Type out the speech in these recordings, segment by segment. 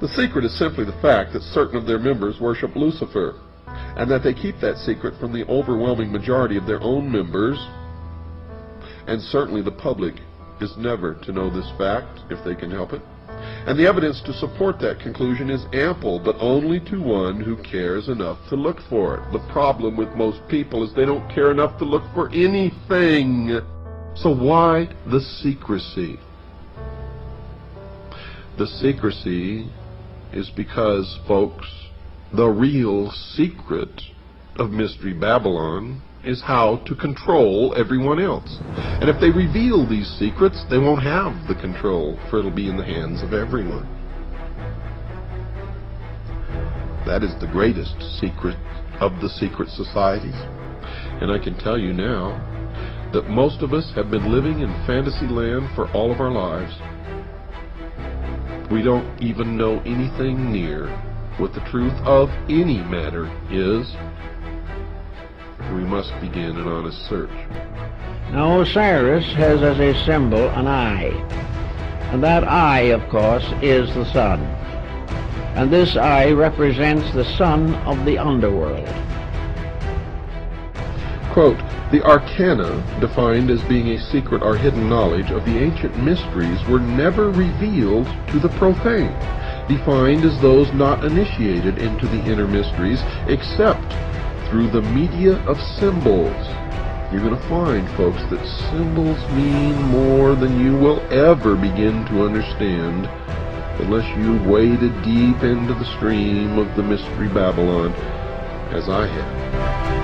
The secret is simply the fact that certain of their members worship Lucifer, and that they keep that secret from the overwhelming majority of their own members, and certainly the public is never to know this fact if they can help it. And the evidence to support that conclusion is ample, but only to one who cares enough to look for it. The problem with most people is they don't care enough to look for anything. So why the secrecy? The secrecy is because, folks, the real secret of Mystery Babylon is how to control everyone else. And if they reveal these secrets, they won't have the control, for it'll be in the hands of everyone. That is the greatest secret of the secret societies. And I can tell you now that most of us have been living in fantasy land for all of our lives. We don't even know anything near what the truth of any matter is. We must begin an honest search. Now Osiris has as a symbol an eye, and that eye, of course, is the sun. And this eye represents the son of the underworld. Quote, the arcana, defined as being a secret or hidden knowledge of the ancient mysteries, were never revealed to the profane, defined as those not initiated into the inner mysteries, except through the media of symbols. You're going to find, folks, that symbols mean more than you will ever begin to understand unless you waded deep into the stream of the Mystery Babylon, as I have.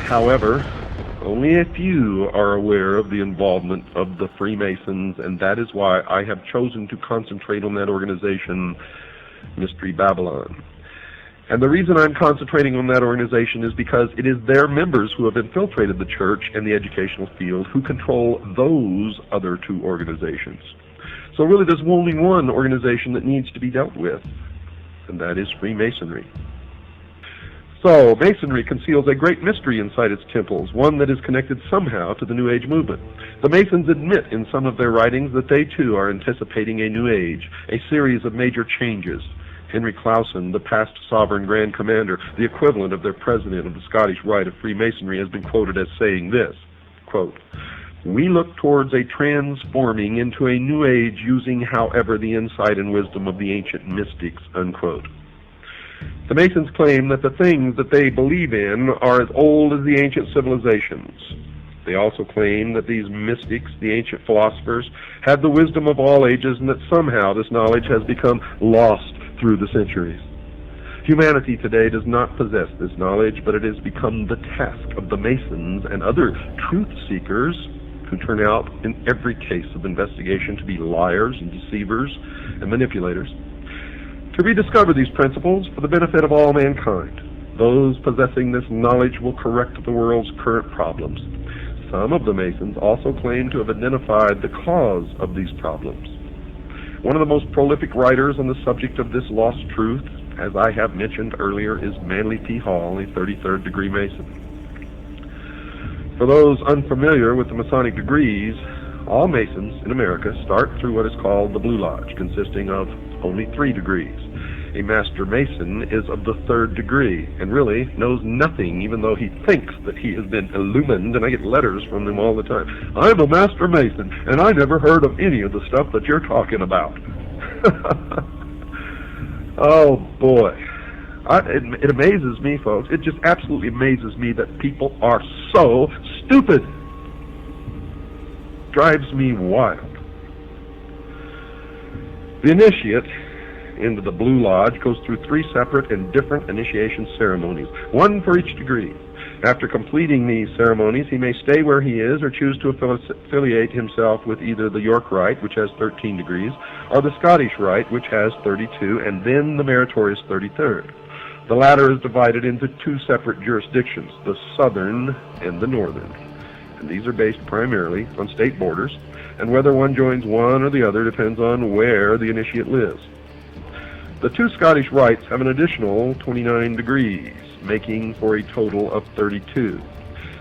However, only a few are aware of the involvement of the Freemasons, and that is why I have chosen to concentrate on that organization, Mystery Babylon. And the reason I'm concentrating on that organization is because it is their members who have infiltrated the church and the educational field who control those other two organizations. So really there's only one organization that needs to be dealt with, and that is Freemasonry. So, Masonry conceals a great mystery inside its temples, one that is connected somehow to the New Age movement. The Masons admit in some of their writings that they too are anticipating a New Age, a series of major changes. Henry Clausen, the past sovereign Grand Commander, the equivalent of their president of the Scottish Rite of Freemasonry, has been quoted as saying this, quote, "We look towards a transforming into a New Age using, however, the insight and wisdom of the ancient mystics," unquote. The Masons claim that the things that they believe in are as old as the ancient civilizations. They also claim that these mystics, the ancient philosophers, had the wisdom of all ages and that somehow this knowledge has become lost through the centuries. Humanity today does not possess this knowledge, but it has become the task of the Masons and other truth seekers, who turn out in every case of investigation to be liars and deceivers and manipulators, to rediscover these principles for the benefit of all mankind. Those possessing this knowledge will correct the world's current problems. some of the Masons also claim to have identified the cause of these problems. One of the most prolific writers on the subject of this lost truth, as I have mentioned earlier, is Manly P. Hall, a 33rd degree Mason. For those unfamiliar with the Masonic degrees, all Masons in America start through what is called the Blue Lodge, consisting of only 3 degrees. A Master Mason is of the 3rd degree and really knows nothing, even though he thinks that he has been illumined, and I get letters from them all the time. I'm a Master Mason, and I never heard of any of the stuff that you're talking about. Oh, boy. It amazes me, folks. It just absolutely amazes me that people are so stupid. Drives me wild. The initiate into the Blue Lodge goes through 3 separate and different initiation ceremonies, one for each degree. After completing these ceremonies, he may stay where he is or choose to affiliate himself with either the York Rite, which has 13 degrees, or the Scottish Rite, which has 32, and then the meritorious 33rd. The latter is divided into 2 separate jurisdictions, the Southern and the Northern. And these are based primarily on state borders, and whether one joins one or the other depends on where the initiate lives. The 2 Scottish rites have an additional 29 degrees, making for a total of 32.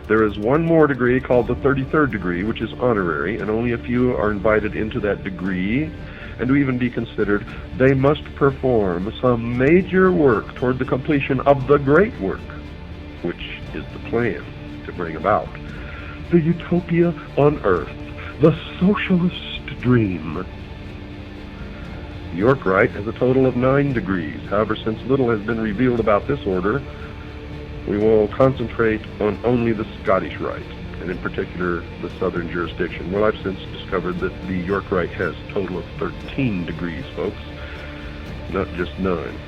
There is one more degree called the 33rd degree, which is honorary, and only a few are invited into that degree, and to even be considered, they must perform some major work toward the completion of the great work, which is the plan to bring about the utopia on earth, the socialist dream. The York Rite has a total of 9 degrees. However, since little has been revealed about this order, we will concentrate on only the Scottish Rite, and in particular the Southern jurisdiction. Well, I've since discovered that the York Rite has a total of 13 degrees, folks, not just 9.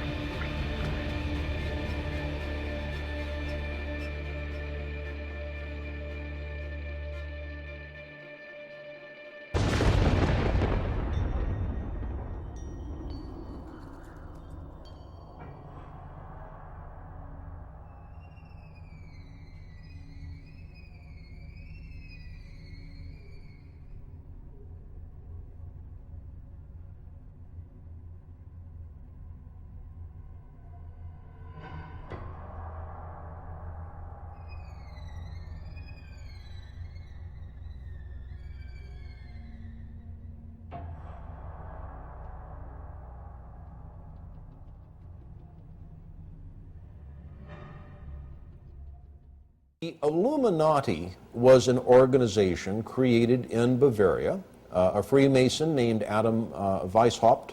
The Illuminati was an organization created in Bavaria. A Freemason named Adam Weishaupt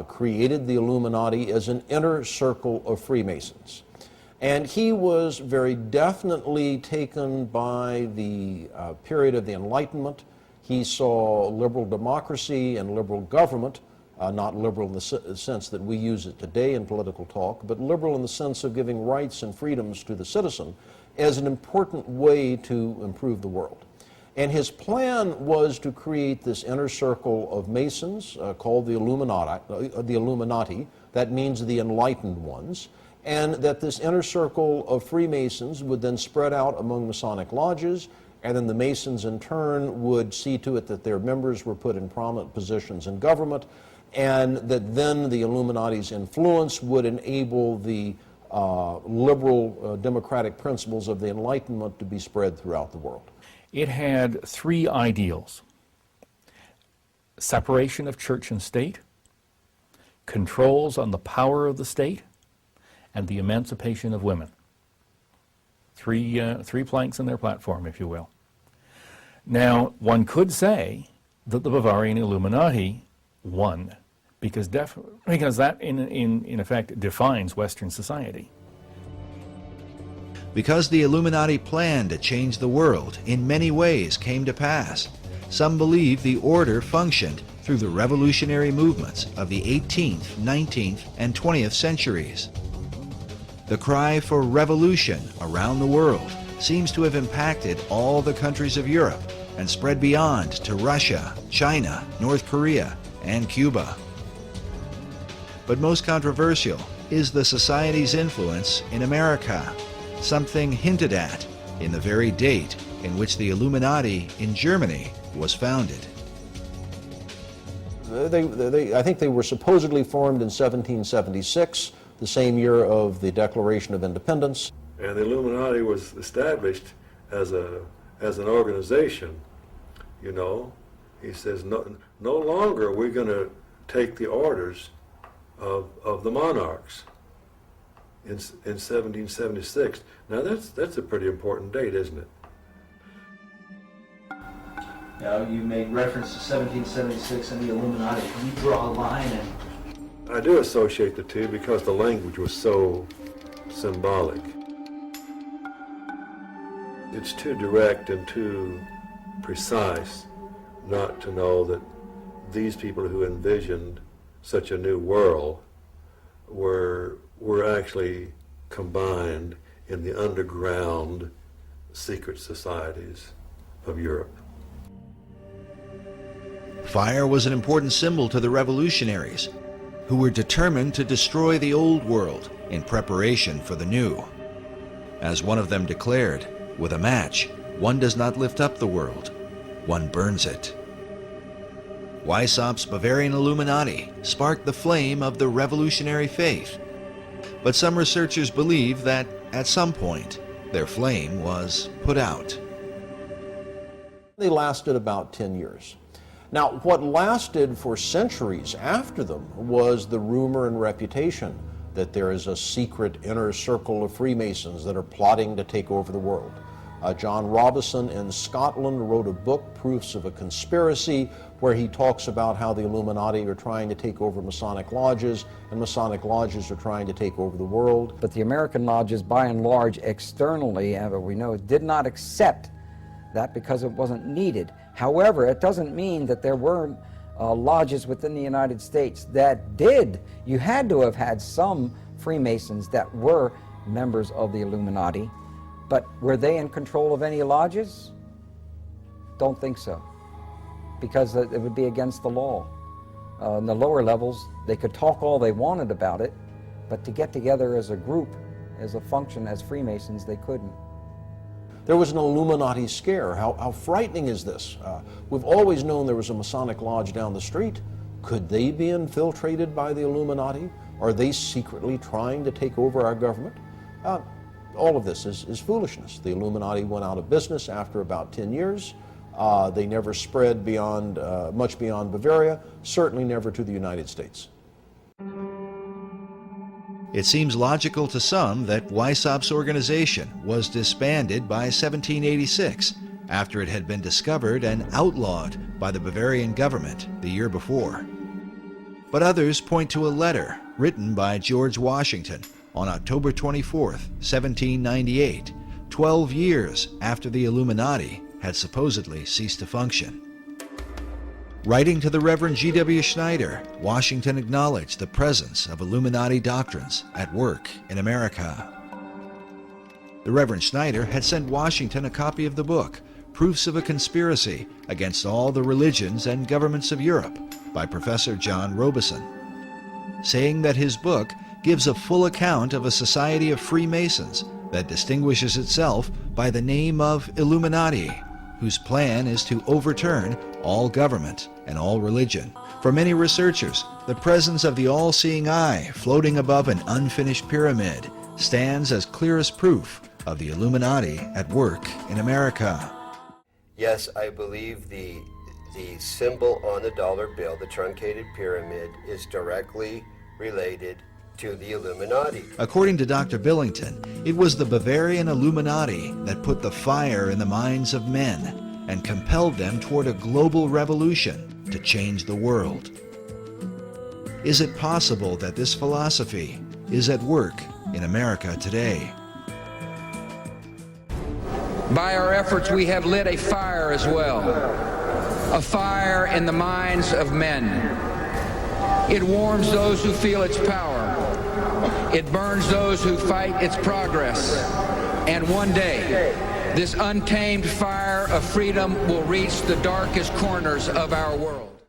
created the Illuminati as an inner circle of Freemasons. And he was very definitely taken by the period of the Enlightenment. He saw liberal democracy and liberal government, not liberal in the sense that we use it today in political talk, but liberal in the sense of giving rights and freedoms to the citizen, as an important way to improve the world. And his plan was to create this inner circle of Masons called the Illuminati, that means the enlightened ones, and that this inner circle of Freemasons would then spread out among Masonic lodges, and then the Masons in turn would see to it that their members were put in prominent positions in government, and that then the Illuminati's influence would enable the liberal democratic principles of the Enlightenment to be spread throughout the world. It had 3 ideals: separation of church and state, controls on the power of the state, and the emancipation of women. Three planks in their platform, if you will. Now, one could say that the Bavarian Illuminati won, because that, in effect, defines Western society. Because the Illuminati plan to change the world in many ways came to pass, some believe the order functioned through the revolutionary movements of the 18th, 19th, and 20th centuries. The cry for revolution around the world seems to have impacted all the countries of Europe and spread beyond to Russia, China, North Korea, and Cuba. But most controversial is the Society's influence in America, something hinted at in the very date in which the Illuminati in Germany was founded. I think they were supposedly formed in 1776, the same year of the Declaration of Independence. And the Illuminati was established as an organization, you know. He says, no longer are we going to take the orders of the monarchs in 1776. Now that's a pretty important date, isn't it? Now, you made reference to 1776 and the Illuminati. Can you draw a line? I do associate the two because the language was so symbolic. It's too direct and too precise not to know that these people who envisioned such a new world were actually combined in the underground secret societies of Europe. Fire was an important symbol to the revolutionaries, who were determined to destroy the old world in preparation for the new. As one of them declared, with a match, one does not lift up the world, one burns it. Weishaupt's Bavarian Illuminati sparked the flame of the revolutionary faith, but some researchers believe that at some point their flame was put out. They lasted about 10 years. Now, what lasted for centuries after them was the rumor and reputation that there is a secret inner circle of Freemasons that are plotting to take over the world. John Robison in Scotland wrote a book, Proofs of a Conspiracy, where he talks about how the Illuminati are trying to take over Masonic lodges, and Masonic lodges are trying to take over the world. But the American lodges, by and large, externally, we know, did not accept that because it wasn't needed. However, it doesn't mean that there were lodges within the United States that did. You had to have had some Freemasons that were members of the Illuminati, but were they in control of any lodges? Don't think so, because it would be against the law. In the lower levels, they could talk all they wanted about it, but to get together as a group, as a function, as Freemasons, they couldn't. There was an Illuminati scare. How frightening is this? We've always known there was a Masonic lodge down the street. Could they be infiltrated by the Illuminati? Are they secretly trying to take over our government? All of this is foolishness. The Illuminati went out of business after about 10 years. They never spread beyond, much beyond Bavaria, certainly never to the United States. It seems logical to some that Weishaupt's organization was disbanded by 1786 after it had been discovered and outlawed by the Bavarian government the year before. But others point to a letter written by George Washington on October 24, 1798, 12 years after the Illuminati had supposedly ceased to function. Writing to the Reverend G.W. Schneider, Washington acknowledged the presence of Illuminati doctrines at work in America. The Reverend Schneider had sent Washington a copy of the book, Proofs of a Conspiracy Against All the Religions and Governments of Europe, by Professor John Robison, saying that his book gives a full account of a society of Freemasons that distinguishes itself by the name of Illuminati, whose plan is to overturn all government and all religion. For many researchers, the presence of the all-seeing eye floating above an unfinished pyramid stands as clearest proof of the Illuminati at work in America. Yes, I believe the symbol on the dollar bill, the truncated pyramid, is directly related to the Illuminati. According to Dr. Billington, it was the Bavarian Illuminati that put the fire in the minds of men and compelled them toward a global revolution to change the world. Is it possible that this philosophy is at work in America today? By our efforts, we have lit a fire as well, a fire in the minds of men. It warms those who feel its power. It burns those who fight its progress. And one day, this untamed fire of freedom will reach the darkest corners of our world.